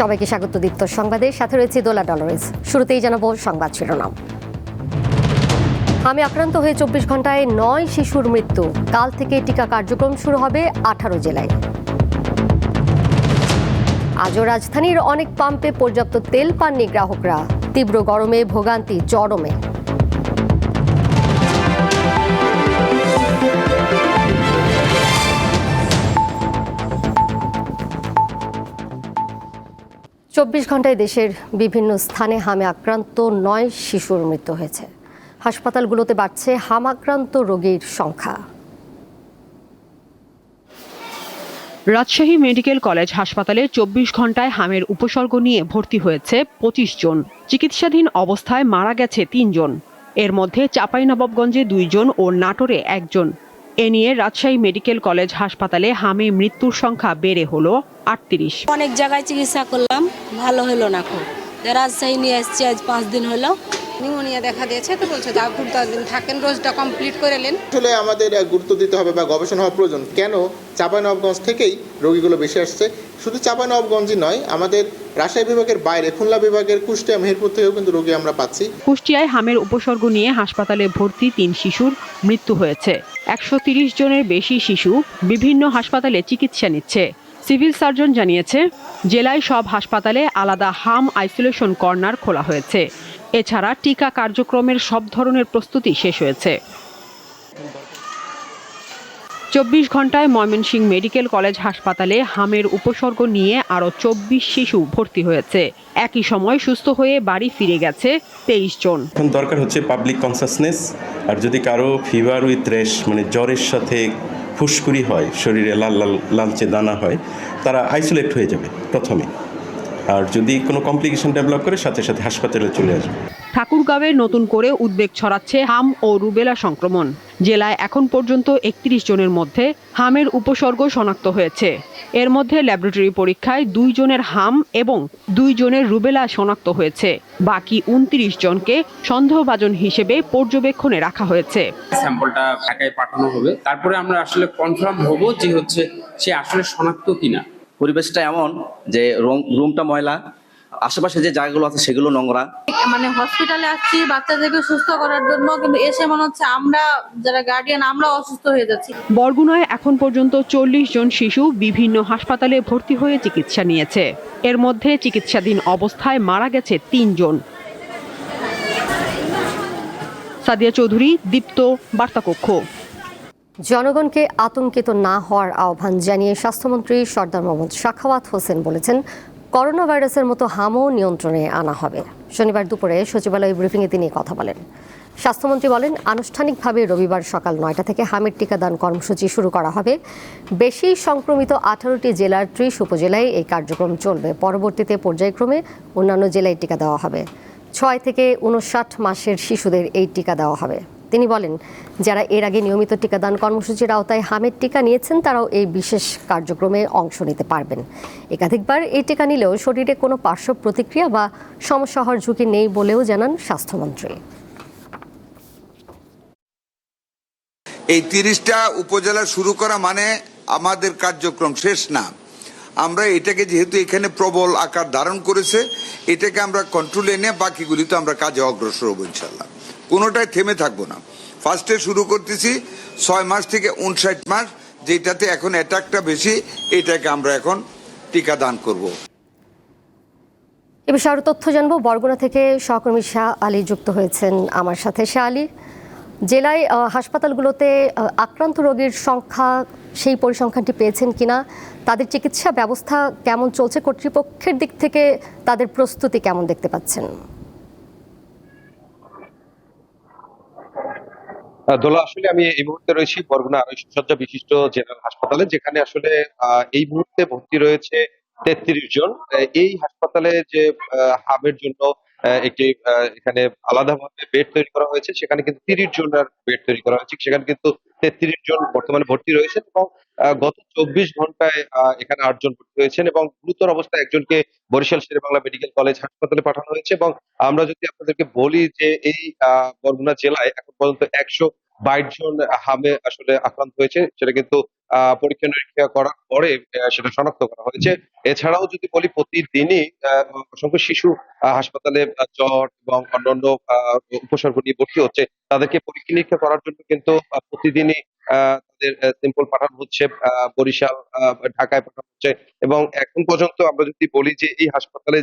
সবাইকে স্বাগত দীপ্ত সংবাদে, সাথে রয়েছে দোলা ডলরেস। শুরুতেই জানাবো সংবাদ শিরোনাম। হামে আক্রান্ত হয়ে 24 ঘন্টায় 9 শিশুর মৃত্যু। কাল থেকে টিকা কার্যক্রম শুরু হবে 18 জেলায়। আজও রাজধানীর অনেক পাম্পে পর্যাপ্ত তেল পাননি গ্রাহকরা। তীব্র গরমে ভোগান্তি চরমে। চব্বিশ ঘন্টায় দেশের বিভিন্ন স্থানে হামে আক্রান্ত 9 শিশুর মৃত্যু হয়েছে। হাসপাতালগুলোতে বাড়ছে হাম আক্রান্ত রোগীর সংখ্যা। রাজশাহী মেডিকেল কলেজ হাসপাতালে 24 ঘন্টায় হামের উপসর্গ নিয়ে ভর্তি হয়েছে 25 জন। চিকিৎসাধীন অবস্থায় মারা গেছে 3 জন। এর মধ্যে চাঁপাইনবাবগঞ্জে 2 জন ও নাটোরে 1 জন। এ নিয়ে রাজশাহী মেডিকেল কলেজ হাসপাতালে হামে মৃত্যুর সংখ্যা বেড়ে হলো 38। অনেক জায়গায় চিকিৎসা করলাম, ভালো হলো না। খুব রাজশাহী নিয়ে আসছি, আজ 5 দিন হলো। নিউমোনিয়া দেখা দিয়েছে, তো বলছে যা 10 দিন থাকেন, ডোজটা কমপ্লিট করে নেন। আসলে আমাদের গুরুত্ব দিতে হবে বা গবেষণা হওয়া প্রয়োজন, কেন চাঁপাইনবাবগঞ্জ থেকেই রোগীগুলো বেশি আসছে। শুধু চাঁপাইনবাবগঞ্জই নয়, আমাদের রাজশাহী বিভাগের বাইরে খুলনা বিভাগের কুষ্টিয়া, মেহেরপুর থেকেও কিন্তু রোগী আমরা পাচ্ছি। কুষ্টিয়ায় হামের উপসর্গ নিয়ে হাসপাতালে ভর্তি 3 শিশুর মৃত্যু হয়েছে। 130 জনের বেশি শিশু বিভিন্ন হাসপাতালে চিকিৎসা নিচ্ছে। সিভিল সার্জন জানিয়েছে, জেলায় সব হাসপাতালে আলাদা হাম আইসোলেশন কর্নার খোলা হয়েছে। এছাড়া টিকা কার্যক্রমের সব ধরনের প্রস্তুতি শেষ হয়েছে। 24 ঘন্টায় ময়মনসিংহ মেডিকেল কলেজ হাসপাতালে হামের উপসর্গ নিয়ে আরও 24 শিশু ভর্তি হয়েছে। একই সময় সুস্থ হয়ে বাড়ি ফিরে গেছে 23 জন। এখন দরকার হচ্ছে পাবলিক কনসাসনেস। আর যদি কারো ফিভার উইথ র্যাশ, মানে জ্বরের সাথে ফুসকুড়ি হয়, শরীরে লাল লাল লালচে দানা হয়, তারা আইসোলেট হয়ে যাবে প্রথমে। আর যদি কোনো কমপ্লিকেশন ডেভেলপ করে, সাথে সাথে হাসপাতালে চলে আসবে। ঠাকুরগাঁওয়ে নতুন করে উদ্বেগ ছড়াচ্ছে হাম ও রুবেলা সংক্রমণ। জেলায় এখন পর্যন্ত 31 জনের মধ্যে হামের উপসর্গ শনাক্ত হয়েছে। এর মধ্যে ল্যাবরেটরি পরীক্ষায় 2 জনের হাম এবং 2 জনের রুবেলা শনাক্ত হয়েছে। বাকি 29 জনকে সন্দেহভাজন হিসেবে পর্যবেক্ষণে রাখা হয়েছে। স্যাম্পলটা ঢাকায় পাঠানো হবে, তারপরে আমরা আসলে কনফার্ম হব যে হচ্ছে সে আসলে শনাক্ত কিনা। পরিবেশটা এমন যে রুমটা ময়লা, আশেপাশে যে জায়গাগুলো আছে সেগুলো নোংরা। মানে হসপিটালে আসছি বাচ্চাদেরকে সুস্থ করার জন্য, কিন্তু এসে মনে হচ্ছে আমরা যারা গার্ডিয়ান আমরা অসুস্থ হয়ে যাচ্ছি। বরগুনায় এখন পর্যন্ত 40 জন শিশু বিভিন্ন হাসপাতালে ভর্তি হয়ে চিকিৎসা নিয়েছে। এর মধ্যে চিকিৎসাধীন অবস্থায় মারা গেছে 3 জন। সাদিয়া চৌধুরী, দীপ্ত, বার্তাকক্ষ। জনগণকে আতঙ্কিত না হওয়ার আহ্বান জানিয়ে স্বাস্থ্যমন্ত্রী সরদার মোহাম্মদ সাখাওয়াত হোসেন বলেছেন, করোনা ভাইরাসের মতো হামও নিয়ন্ত্রণে আনা হবে। শনিবার দুপুরে সচিবালয় ব্রিফিংয়ে তিনি কথা বলেন। স্বাস্থ্যমন্ত্রী বলেন, আনুষ্ঠানিকভাবে রবিবার সকাল 9টা থেকে হামের টিকাদান কর্মসূচি শুরু করা হবে। বেশি সংক্রমিত 18টি জেলার 30 উপজেলায় এই কার্যক্রম চলবে। পরবর্তীতে পর্যায়ক্রমে অন্যান্য জেলায় টিকা দেওয়া হবে। 6 থেকে 59 মাসের শিশুদের এই টিকা দেওয়া হবে। তিনি বলেন, যারা এর আগে নিয়মিত টিকাদান কর্মসূচির আওতায় হামের টিকা নিয়েছেন তারাও এই বিশেষ কার্যক্রমে অংশ নিতে পারবেন। একাধিকবার এই টিকা নিলেও শরীরে কোনো পার্শ্ব প্রতিক্রিয়া বা সমস্যা হওয়ার ঝুঁকি নেই বলেও জানান স্বাস্থ্যমন্ত্রী। এই 30টা উপজেলা শুরু করা মানে আমাদের কার্যক্রম শেষ না। আমরা এটাকে যেহেতু এখানে প্রবল আকার ধারণ করেছে, এটাকে আমরা কন্ট্রোলে এনে বাকিগুলি তো আমরা কাজে অগ্রসর হবো ইনশাল্লাহ। কোনোটাই থেমে থাকবো না। ফার্স্টে শুরু করতেছি 6 মাস থেকে 59 মাস, যেটাতে এখন অ্যাটাকটা বেশি, এটাকে আমরা এখন টিকা দান করবো। এ বিষয়ে আরও তথ্য জানবো। বরগুনা থেকে সহকর্মী শাহ আলী যুক্ত হয়েছেন আমার সাথে। শাহ আলী, জেলায় হাসপাতালগুলোতে আক্রান্ত রোগীর সংখ্যা, সেই পরিসংখ্যানটি পেয়েছেন কিনা? তাদের চিকিৎসা ব্যবস্থা কেমন চলছে? কর্তৃপক্ষের দিক থেকে তাদের প্রস্তুতি কেমন দেখতে পাচ্ছেন? দোলা, আসলে আমি এই মুহূর্তে রয়েছি বরগুনা 250 শয্যা বিশিষ্ট জেনারেল হাসপাতালে, যেখানে আসলে এই মুহূর্তে ভর্তি রয়েছে 33 জন। এই হাসপাতালে যে হাবের জন্য একটি এখানে আলাদাভাবে বেড তৈরি করা হয়েছে, সেখানে কিন্তু 30 জনের বেড তৈরি করা হয়েছে। সেখানে কিন্তু 33 জন বর্তমানে ভর্তি রয়েছেন এবং গত 24 ঘন্টায় এখানে 8 জন ভর্তি হয়েছেন এবং গুরুতর অবস্থায় একজনকে বরিশাল শেরেবাংলা মেডিকেল কলেজ হাসপাতালে পাঠানো হয়েছে। এবং আমরা যদি আপনাদেরকে বলি যে এই বরগুনা জেলায় এখন পর্যন্ত 22 জন হামে আসলে আক্রান্ত হয়েছে, সেটা কিন্তু পরীক্ষা নিরীক্ষা করার পরে সেটা শনাক্ত করা হয়েছে। এছাড়াও যদি বলি, প্রতিদিনই অসংখ্য শিশু হাসপাতালে জ্বর এবং অন্যান্য উপসর্গ নিয়ে ভর্তি হচ্ছে। তাদেরকে পরীক্ষা নিরীক্ষা করার জন্য কিন্তু প্রতিদিনই তাদের স্যাম্পল পাঠানো হচ্ছে, বরিশাল, ঢাকায় পাঠানো হচ্ছে। এবং এখন পর্যন্ত আমরা যদি বলি যে এই হাসপাতালে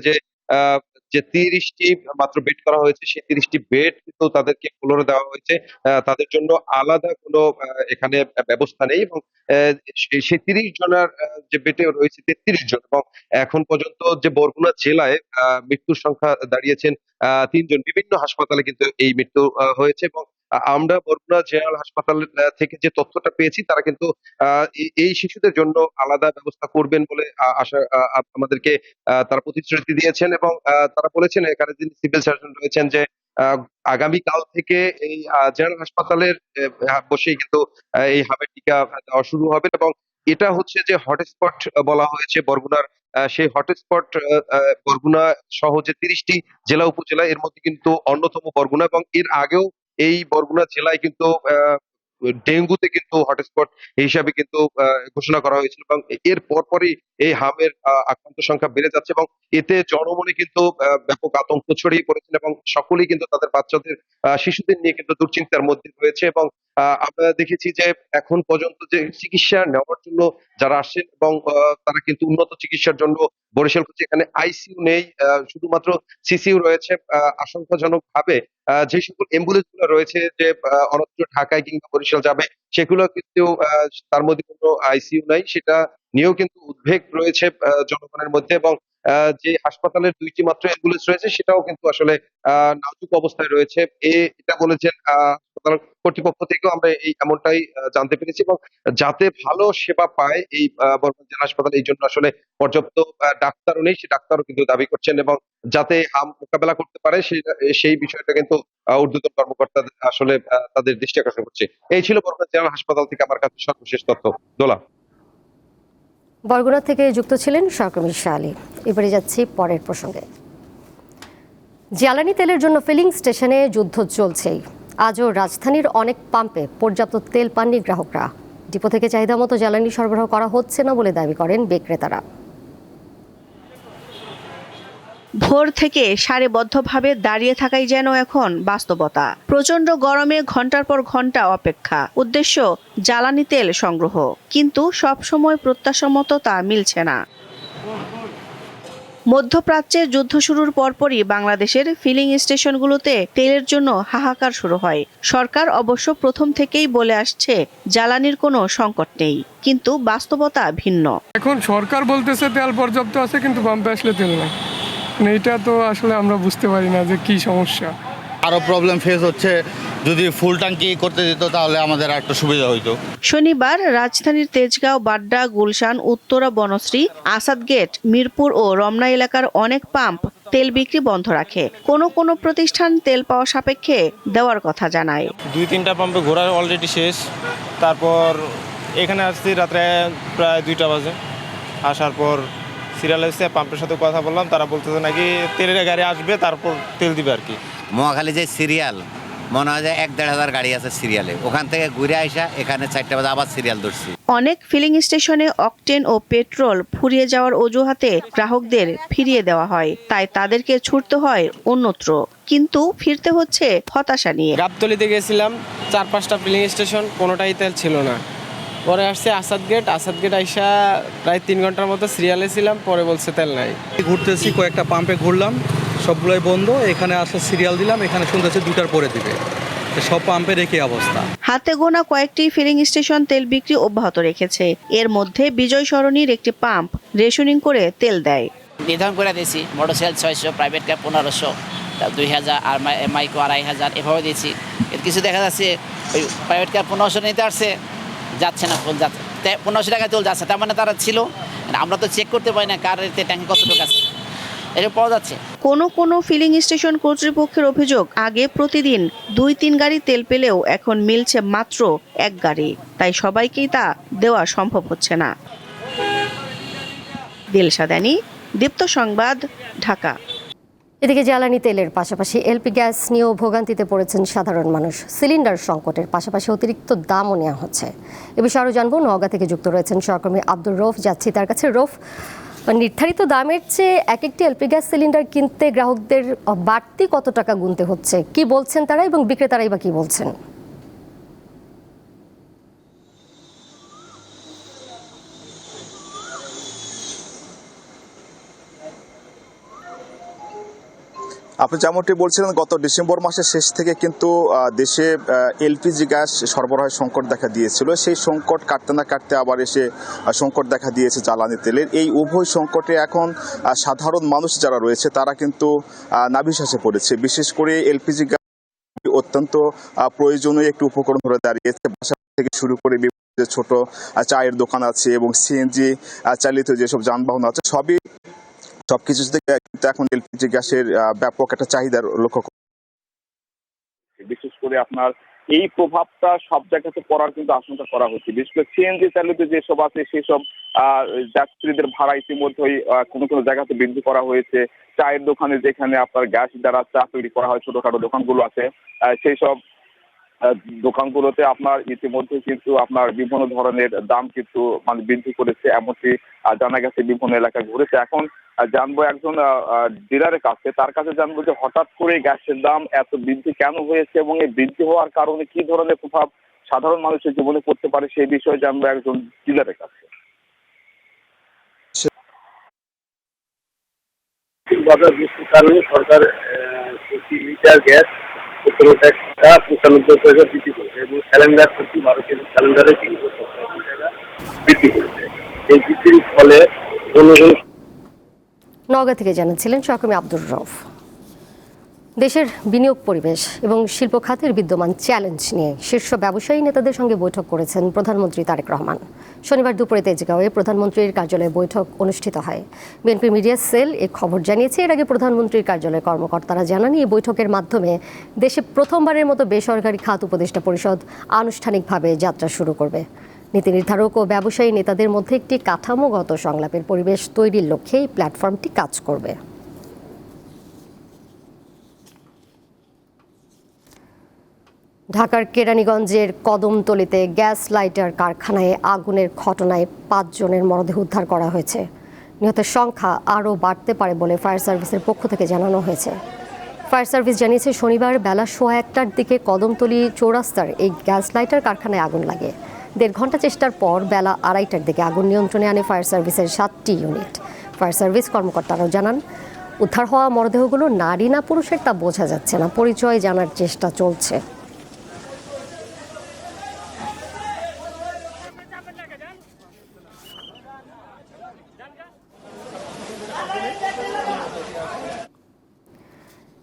আহ, যে 30টি মাত্র বেড করা হয়েছে, সেই 30টি বেড কিন্তু তাদেরকে ফ্লোরে দেওয়া হয়েছে। তাদের জন্য আলাদা কোনো এখানে ব্যবস্থা নেই। এবং সেই 30 জনের যে বেডে রয়েছে 33 জন। এবং এখন পর্যন্ত যে বরগুনা জেলায় মৃত্যুর সংখ্যা দাঁড়িয়েছেন 3 জন। বিভিন্ন হাসপাতালে কিন্তু এই মৃত্যু হয়েছে। এবং আমরা বরগুনা জেনারেল হাসপাতাল থেকে যে তথ্যটা পেয়েছি, তারা কিন্তু এই শিশুদের জন্য আলাদা ব্যবস্থা করবেন বলে আশা আমাদেরকে তারা প্রতিশ্রুতি দিয়েছেন। এবং তারা বলেছেন, এখানে যিনি সিভিল সার্জন রয়েছেন, যে আগামীকাল থেকে এই জেনারেল হাসপাতালের বসেই কিন্তু এই হামের টিকা দেওয়া শুরু হবে। এবং এটা হচ্ছে যে হটস্পট বলা হয়েছে বরগুনার, সেই হটস্পট বরগুনা সহ যে 30টি জেলা উপজেলা, এর মধ্যে কিন্তু অন্যতম বরগুনা। এবং এর আগেও এই বরগুনা জেলায় কিন্তু ডেঙ্গুতে কিন্তু হটস্পট হিসাবে কিন্তু ঘোষণা করা হয়েছিল। এবং এর পরপরই এই হামের আক্রান্ত সংখ্যা বেড়ে যাচ্ছে। এবং এতে জনমনে কিন্তু ব্যাপক আতঙ্ক ছড়িয়ে পড়েছিল। এবং সকলেই কিন্তু তাদের বাচ্চাদের, শিশুদের নিয়ে কিন্তু দুশ্চিন্তার মধ্যে রয়েছে। এবং আমরা দেখেছি যে এখন পর্যন্ত যে চিকিৎসা নেওয়ার জন্য যারা আসছেন, এবং তারা কিন্তু উন্নত চিকিৎসার জন্য বরিশাল করছে। এখানে আইসিইউ নেই, শুধুমাত্র সিসিইউ রয়েছে। আশঙ্কাজনক ভাবে যে সকল অ্যাম্বুলেন্স গুলো রয়েছে, যে অন্যত্র ঢাকায় কিংবা বরিশাল যাবে, সেগুলো কিন্তু তার মধ্যে কোনো আইসিইউ নাই। সেটা নিয়েও কিন্তু উদ্বেগ রয়েছে জনগণের মধ্যে। এবং যে হাসপাতালের 2টি মাত্র অ্যাম্বুলেন্স রয়েছে, সেটাও কিন্তু আসলে নাজুক অবস্থায় রয়েছে। এটা বলেছেন হাসপাতাল কর্তৃপক্ষ থেকেও আমরা এমনটাই জানতে পেরেছি। এবং যাতে ভালো সেবা পায় এই বরগুনা জেলা হাসপাতাল, এই জন্য আসলে পর্যাপ্ত ডাক্তারও নেই, সেই ডাক্তারও কিন্তু দাবি করছেন। এবং যাতে হাম মোকাবেলা করতে পারে সেই বিষয়টা কিন্তু ঊর্ধ্বতন কর্মকর্তা আসলে তাদের দৃষ্টি আকর্ষণ করছে। এই ছিল বরগুনা জেলা হাসপাতাল থেকে আমার কাছে সর্বশেষ তথ্য। দোলা। বরগুনা থেকে যুক্ত ছিলেন সহকর্মী শালী। এবারে যাচ্ছি পরের প্রসঙ্গে। জ্বালানি তেলের জন্য ফিলিং স্টেশনে যুদ্ধ চলছেই। আজও রাজধানীর অনেক পাম্পে পর্যাপ্ত তেল পাননি গ্রাহকরা। ডিপো থেকে চাহিদা মতো জ্বালানি সরবরাহ করা হচ্ছে না বলে দাবি করেন বিক্রেতারা। ভোর থেকে সারিবদ্ধভাবে দাঁড়িয়ে থাকাই যেন এখন বাস্তবতা। প্রচন্ড গরমে ঘন্টার পর ঘন্টা অপেক্ষা, উদ্দেশ্য জ্বালানি তেল সংগ্রহ। কিন্তু সব সময় প্রত্যাশামতো তা মিলছে না। মধ্যপ্রাচ্যের যুদ্ধ শুরুর পরপরই বাংলাদেশের ফিলিং স্টেশনগুলোতে তেলের জন্য হাহাকার শুরু হয়। সরকার অবশ্য প্রথম থেকেই বলে আসছে জ্বালানির কোনো সংকট নেই, কিন্তু বাস্তবতা ভিন্ন। এখন সরকার বলতেছে তেল পর্যাপ্ত আছে, কিন্তু পাম্পে আসলে তেল নাই। এটা তো আসলে আমরা বুঝতে পারি না যে কি সমস্যা। আরো প্রবলেম ফেস হচ্ছে, যদি ফুল ট্যাঙ্কি করতে দিত তাহলে আমাদের একটু সুবিধা হইতো। শনিবার রাজধানীর তেজগাঁও, বাড্ডা, গুলশান, উত্তরা, বনশ্রী, আসাদ গেট, মিরপুর ও রমনা এলাকার অনেক পাম্প তেল বিক্রি বন্ধ রাখে। কোনো প্রতিষ্ঠান তেল পাওয়া সাপেক্ষে দেওয়ার কথা জানায়। 2-3টা পাম্পে ঘোরা অলরেডি শেষ। তারপর এখানে আসছি রাত্রে প্রায় 2টা বাজে। আসার পর সিরিয়াল এসে পাম্পের সাথে কথা বললাম, তারা বলতেছে নাকি তেলের গাড়ি আসবে, তারপর তেল দিবে আর কি। মহাখালী যে সিরিয়াল, মনে হয় যে 1-1.5 হাজার গাড়ি আছে সিরিয়ালে, ওখান থেকে ঘুরে আসা এখানে 4টা বাজে আবার সিরিয়াল ধরছি। অনেক ফিলিং স্টেশনে অকটেন ও পেট্রোল ফুরিয়ে যাওয়ার অজুহাতে গ্রাহকদের ফিরিয়ে দেওয়া হয়, তাই তাদেরকে ছুটতে হয় অন্যত্র। কিন্তু ফিরতে হচ্ছে হতাশা নিয়ে। গাবতলিতে গেছিলাম, 4-5টা ফিলিং স্টেশন, কোনোটাই তেল ছিল না। পরে আসছে আসাদ গেট আইসা প্রায় 3 ঘন্টার মতো সিরিয়ালে ছিলাম, পরে বলছে তেল নাই। ঘুরতেছি, কয়েকটা পাম্পে ঘুরলাম, সবগুলোই বন্ধ। এখানে আসলে সিরিয়াল দিলাম, এখানে শুনতেছে 2টার পরে দিবে। সব পাম্পের একই অবস্থা। হাতে গোনা কয়েকটি ফিলিং স্টেশন তেল বিক্রি অব্যাহত রেখেছে। এর মধ্যে বিজয় সরণির একটি পাম্প রেশনিং করে তেল দেয়। নির্ধারণ করে দিয়েছি মোটরসাইকেল 600, প্রাইভেট কার 1500, 2000, আর মাইকো 2500 এভাবে দিয়েছি। এর কিছু দেখা যাচ্ছে ওই প্রাইভেট কার 1500 নিতে আসছে, যাচ্ছে না, ফুল যাচ্ছে 1500 টাকায় তেল যাচ্ছে। তার মানে তারা ছিল, আমরা তো চেক করতে পারি না কার ট্যাঙ্কি কতটুকু আছে, এটা পাওয়া যাচ্ছে। কোনো ফিলিং স্টেশন কর্তৃপক্ষের অভিযোগ, আগে প্রতিদিন 2-3 গাড়ি তেল পেলেও এখন মিলছে মাত্র 1 গাড়ি, তাই সবাইকেই তা দেওয়া সম্ভব হচ্ছে না। দিলশাদানি, দীপ্ত সংবাদ, ঢাকা। এদিকে জ্বালানি তেলের পাশাপাশি এলপি গ্যাস নিয়েও ভোগান্তিতে পড়েছেন সাধারণ মানুষ। সিলিন্ডার সংকটের পাশাপাশি অতিরিক্ত দামও নেওয়া হচ্ছে। এ বিষয়ে আরও জানবো, নওগাঁ থেকে যুক্ত রয়েছেন সহকর্মী আব্দুর রৌফ। যাচ্ছি তার কাছে। রৌফ, নির্ধারিত দামের চেয়ে এক একটি এলপি গ্যাস সিলিন্ডার কিনতে গ্রাহকদের বাড়তি কত টাকা গুনতে হচ্ছে, কি বলছেন তারা এবং বিক্রেতারাই বা কি বলছেন? আপনি যেমনটি বলছিলেন, গত ডিসেম্বর মাসের শেষ থেকে কিন্তু দেশে এলপিজি গ্যাস সরবরাহের সংকট দেখা দিয়েছিল। সেই সংকট কাটতে না কাটতে আবার এসে সংকট দেখা দিয়েছে জ্বালানি তেলের। এই উভয় সংকটে এখন সাধারণ মানুষ যারা রয়েছে তারা কিন্তু নাভিশ্বাসে পড়েছে। বিশেষ করে এলপিজি গ্যাস অত্যন্ত প্রয়োজনীয় একটি উপকরণ হয়ে দাঁড়িয়েছে। বাসা থেকে শুরু করে বিভিন্ন ছোট চায়ের দোকান আছে এবং সিএনজি চালিত যেসব যানবাহন আছে সবকিছু কিন্তু এখন এলপিজি গ্যাসের ব্যাপক একটা চাহিদা লক্ষ্য। বিশেষ করে আপনার এই প্রভাবটা সব জায়গাতে পড়ার কিন্তু আশঙ্কা করা হচ্ছে। বিশেষ করে সিএনজি চালিত যেসব আছে সেসব যাত্রীদের ভাড়া ইতিমধ্যেই কোনো কোনো জায়গাতে বৃদ্ধি করা হয়েছে। চায়ের দোকানে যেখানে আপনার গ্যাস দ্বারা চা তৈরি করা হয়, ছোটখাটো দোকানগুলো আছে, সেই সব দোকানগুলোতে আপনার ইতিমধ্যে কিন্তু আপনার বিভিন্ন ধরনের দাম কিন্তু মানে বৃদ্ধি করেছে, এমনকি জানা গেছে বিভিন্ন এলাকায় ঘুরেছে। এখন জানবো একজন ডিলারের কাছে, তার কাছে জানবো যে হঠাৎ করে গ্যাসের দাম এত বৃদ্ধি কেন হয়েছে এবং এই বৃদ্ধি হওয়ার কারণে কি ধরনের প্রভাব সাধারণ মানুষের জীবনে পড়তে পারে, সেই বিষয়ে জানবো একজন ডিলারের কাছে। বাজার বৃদ্ধির কারণে সরকার প্রতি লিটার গ্যাস 17 টাকা 95 পয়সা বৃদ্ধি করেছে এবং সিলিন্ডার প্রতি 12 কেজি সিলিন্ডারে 370 টাকা বৃদ্ধি করেছে। এই বৃদ্ধির ফলে নওগাঁ থেকে জানাচ্ছিলেন সহকর্মী আব্দুর রৌফ। দেশের বিনিয়োগ পরিবেশ এবং শিল্প খাতের বিদ্যমান চ্যালেঞ্জ নিয়ে শীর্ষ ব্যবসায়ী নেতাদের সঙ্গে বৈঠক করেছেন প্রধানমন্ত্রী তারেক রহমান। শনিবার দুপুরে তেজগাঁওয়ে প্রধানমন্ত্রীর কার্যালয়ে বৈঠক অনুষ্ঠিত হয়। বিএনপি মিডিয়া সেল এ খবর জানিয়েছে। এর আগে প্রধানমন্ত্রীর কার্যালয়ের কর্মকর্তারা জানান, এই বৈঠকের মাধ্যমে দেশে প্রথমবারের মতো বেসরকারি খাত উপদেষ্টা পরিষদ আনুষ্ঠানিকভাবে যাত্রা শুরু করবে। নীতি নির্ধারক ও ব্যবসায়ী নেতাদের মধ্যে একটি কাঠামোগত সংলাপের পরিবেশ তৈরির লক্ষ্যে এই প্ল্যাটফর্মটি কাজ করবে। ঢাকার কেরানীগঞ্জের কদমতলীতে গ্যাস লাইটার কারখানায় আগুনের ঘটনায় 5 জনের মরদেহ উদ্ধার করা হয়েছে। নিহতের সংখ্যা আরও বাড়তে পারে বলে ফায়ার সার্ভিসের পক্ষ থেকে জানানো হয়েছে। ফায়ার সার্ভিস জানিয়েছে, শনিবার বেলা 1:15টার দিকে কদমতলী চৌরাস্তার এই গ্যাস লাইটার কারখানায় আগুন লাগে। 1.5 ঘন্টা চেষ্টার পর বেলা 2:30টার দিকে আগুন নিয়ন্ত্রণে আনে ফায়ার সার্ভিসের 7টি ইউনিট। ফায়ার সার্ভিস কর্মকর্তারাও জানান, উদ্ধার হওয়া মরদেহগুলো নারী না পুরুষের তা বোঝা যাচ্ছে না, পরিচয় জানার চেষ্টা চলছে।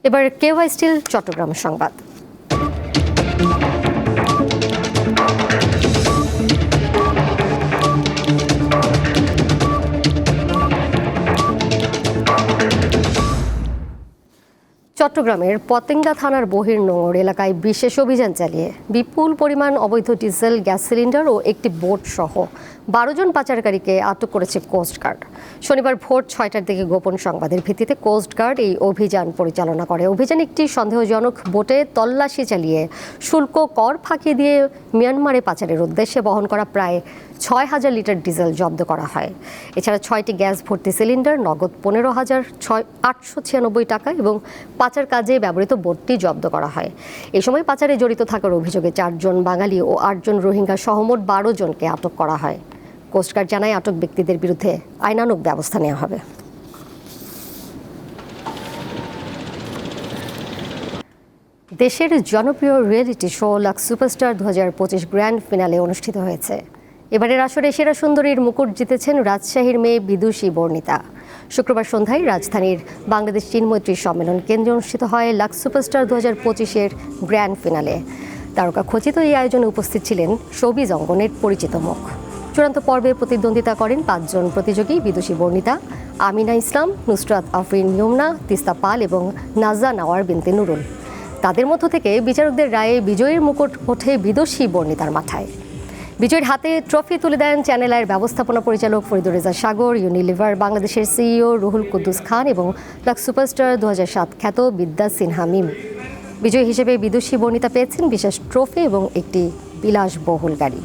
এবার কেওয়াই স্টিল চট্টগ্রাম সংবাদ। চট্টগ্রামের পতেঙ্গা থানার বহির্নোঙর এলাকায় বিশেষ অভিযান চালিয়ে বিপুল পরিমাণ অবৈধ ডিজেল, গ্যাস সিলিন্ডার ও একটি বোট সহ 12 জন পাচারকারীকে আটক করেছে কোস্টগার্ড। শনিবার ভোর 6টার দিকে গোপন সংবাদের ভিত্তিতে কোস্টগার্ড এই অভিযান পরিচালনা করে। অভিযানে একটি সন্দেহজনক বোটে তল্লাশি চালিয়ে শুল্ক কর ফাঁকি দিয়ে মিয়ানমারে পাচারের উদ্দেশ্যে বহন করা প্রায় 6,000 লিটার ডিজেল জব্দ করা হয়। এছাড়া 6টি গ্যাস ভর্তি সিলিন্ডার, নগদ 15,896 টাকা এবং পাচার কাজে ব্যবহৃত বোটটি জব্দ করা হয়। এই সময় পাচারে জড়িত থাকার অভিযোগে 4 জন বাঙালি ও 8 জন রোহিঙ্গা সহ মোট 12 জনকে আটক করা হয়। কোস্টগার্ড জানায়, আটক ব্যক্তিদের বিরুদ্ধে আইনানুগ ব্যবস্থা নেওয়া হবে। দেশের জনপ্রিয় reality show Lux superstar 2025 grand finale অনুষ্ঠিত হয়েছে। এবারের আসরে সেরা সুন্দরীর মুকুট জিতেছেন রাজশাহীর মেয়ে বিদুষী বর্ণিতা। শুক্রবার সন্ধ্যায় রাজধানীর বাংলাদেশ চীন মৈত্রী সম্মেলন কেন্দ্রে অনুষ্ঠিত হয় লাক্স সুপারস্টার 2025-এর গ্র্যান্ড ফিনালে। তারকা খচিত এই আয়োজনে উপস্থিত ছিলেন শোবিজ অঙ্গনের পরিচিত মুখ। চূড়ান্ত পর্বে প্রতিদ্বন্দ্বিতা করেন 5 জন প্রতিযোগী: বিদুষী বর্ণিতা, আমিনা ইসলাম, নুসরাত আফরিন ইয়মনা, তিস্তা পাল এবং নাজা নাওয়ার বিনতে নুরুল। তাদের মধ্য থেকে বিচারকদের রায়ে বিজয়ীর মুকুট ওঠে বিদুষী বর্ণিতার মাথায়। বিজয়ের হাতে ট্রফি তুলে দেন চ্যানেল আইয়ের ব্যবস্থাপনা পরিচালক ফরিদুর রেজা সাগর, ইউনিলিভার বাংলাদেশের সিইও রুহুল কুদ্দুস খান এবং লাক্স সুপারস্টার 2007 খ্যাত বিদ্যা সিনহা মিম। বিজয়ী হিসেবে বিদুষী বর্ণিতা পেয়েছেন বিশেষ ট্রফি এবং একটি বিলাসবহুল গাড়ি।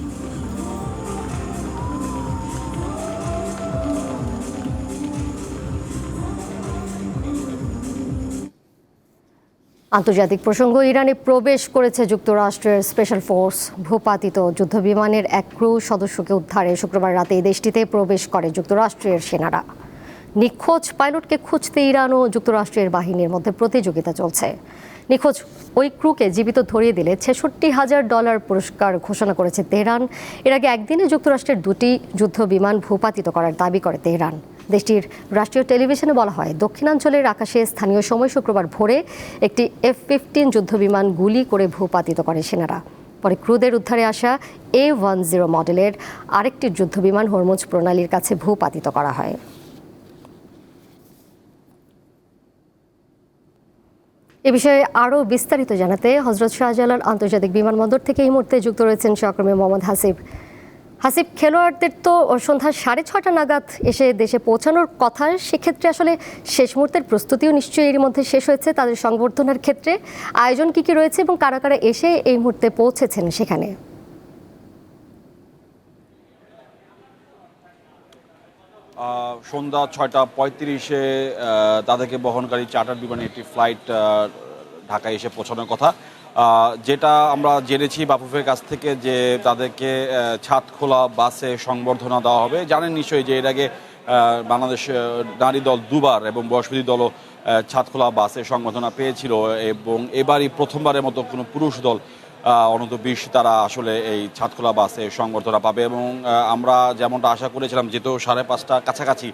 আন্তর্জাতিক প্রসঙ্গ, ইরানে প্রবেশ করেছে যুক্তরাষ্ট্রের স্পেশাল ফোর্স। ভূপাতিত যুদ্ধবিমানের এক ক্রু সদস্যকে উদ্ধারে শুক্রবার রাতে এই দেশটিতে প্রবেশ করে যুক্তরাষ্ট্রের সেনারা। নিখোঁজ পাইলটকে খুঁজতে ইরান ও যুক্তরাষ্ট্রের বাহিনীর মধ্যে প্রতিযোগিতা চলছে। নিখোঁজ ওই ক্রুকে জীবিত ধরিয়ে দিলে $66,000 পুরস্কার ঘোষণা করেছে তেহরান। এর আগে একদিনে যুক্তরাষ্ট্রের 2টি যুদ্ধবিমান ভূপাতিত করার দাবি করে তেহরান। দেশটির রাষ্ট্রীয় টেলিভিশনে বলা হয়, দক্ষিণাঞ্চলের আকাশে স্থানীয় সময় শুক্রবার ভোরে একটি F-15 যুদ্ধবিমান গুলি করে ভূপাতিত করে সেনারা। পরে ক্রুদের উদ্ধারে আসা A-10 মডেলের আরেকটি যুদ্ধবিমান হরমুজ প্রণালীর কাছে ভূপাতিত করা হয়। এ বিষয়ে আরও বিস্তারিত জানাতে হজরত শাহজালাল আন্তর্জাতিক বিমানবন্দর থেকে এই মুহূর্তে যুক্ত রয়েছেন সহকর্মী মোহাম্মদ হাসিব। হাসিব, খেলোয়াড়দের তো সন্ধ্যা 6:30 নাগাদ এসে দেশে পৌঁছানোর কথা, সেক্ষেত্রে আসলে শেষ মুহূর্তের প্রস্তুতিও নিশ্চয়ই এর মধ্যে শেষ হয়েছে। তাদের সংবর্ধনার ক্ষেত্রে আয়োজন কী কী রয়েছে এবং কারা কারা এসে এই মুহূর্তে পৌঁছেছেন সেখানে? সন্ধ্যা 6:35-এ তাদেরকে বহনকারী চার্টার বিমানে একটি ফ্লাইট ঢাকায় এসে পৌঁছানোর কথা। যেটা আমরা জেনেছি বাফুফের কাছ থেকে যে তাদেরকে ছাদখোলা বাসে সংবর্ধনা দেওয়া হবে। জানেন নিশ্চয়ই যে এর আগে বাংলাদেশ নারী দল দুবার এবং বয়সভিত্তিক দলও ছাদখোলা বাসে সংবর্ধনা পেয়েছিল, এবং এবারই প্রথমবারের মতো কোনো পুরুষ দল অনূর্ধ্ব 20 তারা আসলে এই ছাদখোলা বাসে সংবর্ধনা পাবে। এবং আমরা যেমনটা আশা করেছিলাম, যেহেতু 5:30 কাছাকাছি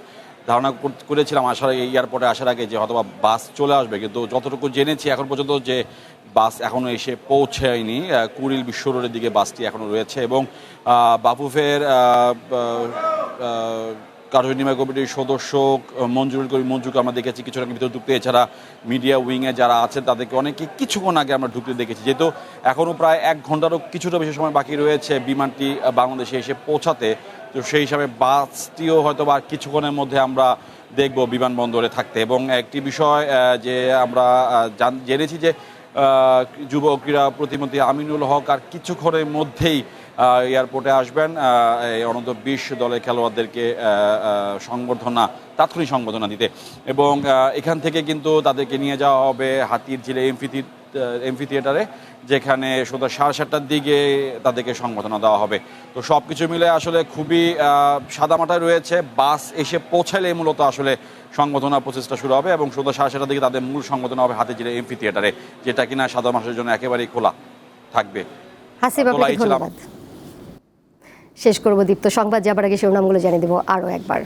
ধারণা করেছিলাম আসার এয়ারপোর্টে আসার আগে যে হয়তোবা বাস চলে আসবে, কিন্তু যতটুকু জেনেছি এখন পর্যন্ত যে বাস এখনও এসে পৌঁছায়নি। কুড়িল বিশ্ব রোডের দিকে বাসটি এখনও রয়েছে এবং বাফুফের কার্যনির্বাহী কমিটির সদস্য মঞ্জুরকে আমরা দেখেছি কিছুটা ভিতরে ঢুকতে। এছাড়া মিডিয়া উইংয়ে যারা আছেন তাদেরকে অনেকে কিছুক্ষণ আগে আমরা ঢুকতে দেখেছি। যেহেতু এখনও প্রায় 1 ঘন্টারও কিছুটা বেশি সময় বাকি রয়েছে বিমানটি বাংলাদেশে এসে পৌঁছাতে, তো সেই হিসাবে বাসটিও হয়তো বা কিছুক্ষণের মধ্যে আমরা দেখব বিমানবন্দরে থাকতে। এবং একটি বিষয় যে আমরা জেনেছি যে যুব ক্রীড়া প্রতিমন্ত্রী আমিনুল হক আর কিছুক্ষণের মধ্যেই এয়ারপোর্টে আসবেন অনূর্ধ্ব 20 দলের খেলোয়াড়দেরকে তাৎক্ষণিক সংবর্ধনা দিতে। এবং এখান থেকে কিন্তু তাদেরকে নিয়ে যাওয়া হবে হাতিরঝিলে এমফি থিয়েটারে, যেখানে সন্ধ্যা 7:30টার দিকে তাদেরকে সংবর্ধনা দেওয়া হবে। তো সব কিছু মিলে আসলে খুবই সাদামাটায় রয়েছে। বাস এসে পৌঁছালে মূলত আসলে সংবর্ধনা প্রচেষ্টা শুরু হবে এবং সন্ধ্যা 7:30টার দিকে তাদের মূল সংবর্ধনা হবে হাতিরঝিলে এমফি থিয়েটারে, যেটা কিনা সাধারণ মানুষের জন্য একেবারেই খোলা থাকবে। হাসিব, আপনাকে ধন্যবাদ। শেষ করব দীপ্ত সংবাদ, যাবার আগে শিরোনামগুলো জানিয়ে দেব আরও একবার।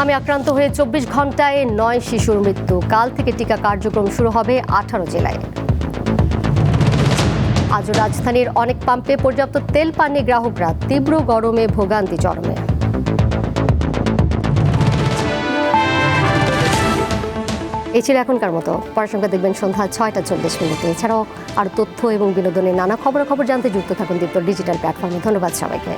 আমি আক্রান্ত হয়ে 24 ঘন্টায় 9 শিশুর মৃত্যু। কাল থেকে টিকা কার্যক্রম শুরু হবে 18 জেলায়। আজও রাজধানীর অনেক পাম্পে পর্যাপ্ত তেল পাননি গ্রাহকরা। তীব্র গরমে ভোগান্তি চরমে। এই ছিল এখনকার মতো। পরের সংবাদ দেখবেন সন্ধ্যা 6:40। এছাড়াও আর তথ্য এবং বিনোদনের নানা খবরাখবর জানতে যুক্ত থাকুন দীপ্ত ডিজিটাল প্ল্যাটফর্মে। ধন্যবাদ সবাইকে।